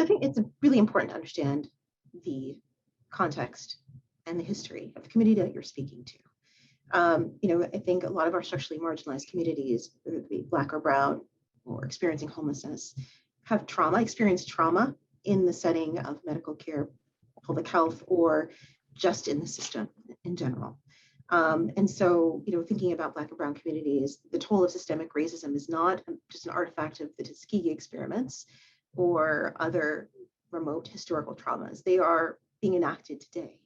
I think it's really important to understand the context and the history of the community that you're speaking to. I think a lot of our structurally marginalized communities, whether it be Black or Brown or experiencing homelessness, have experienced trauma in the setting of medical care, public health, or just in the system in general. And so, thinking about Black and Brown communities, the toll of systemic racism is not just an artifact of the Tuskegee experiments or other remote historical traumas. They are being enacted today.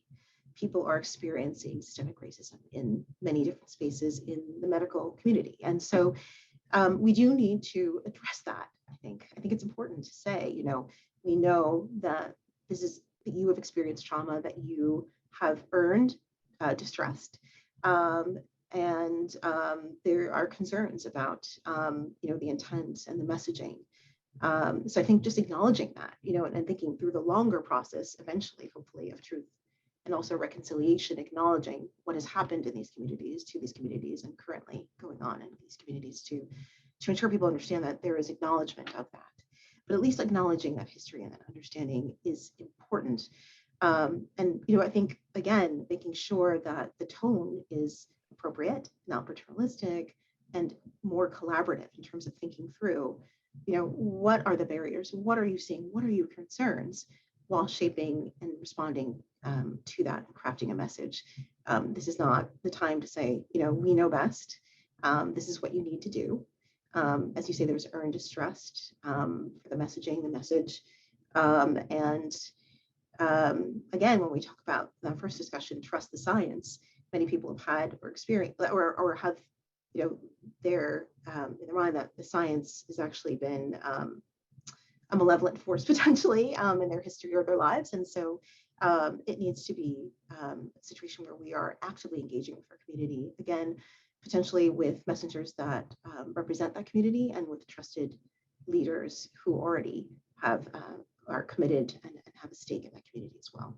People are experiencing systemic racism in many different spaces in the medical community. And so we do need to address that, I think. I think it's important to say, we know that that you have experienced trauma, that you have earned distress. And there are concerns about, the intent and the messaging. So I think just acknowledging that, and thinking through the longer process, eventually, hopefully, of truth and also reconciliation, acknowledging what has happened in these communities, to these communities, and currently going on in these communities to ensure people understand that there is acknowledgement of that. But at least acknowledging that history and that understanding is important. And I think, again, making sure that the tone is appropriate, not paternalistic, and more collaborative in terms of thinking through, what are the barriers? What are you seeing? What are your concerns? While shaping and responding to that, crafting a message. This is not the time to say, we know best. This is what you need to do. As you say, there's earned distrust for the messaging, the message. Again, when we talk about the first discussion, trust the science, many people have had or experienced or have, their in their mind that the science has actually been a malevolent force potentially in their history or their lives. And so it needs to be a situation where we are actively engaging with our community, again, potentially with messengers that represent that community and with trusted leaders who already are committed and have a stake in that community as well.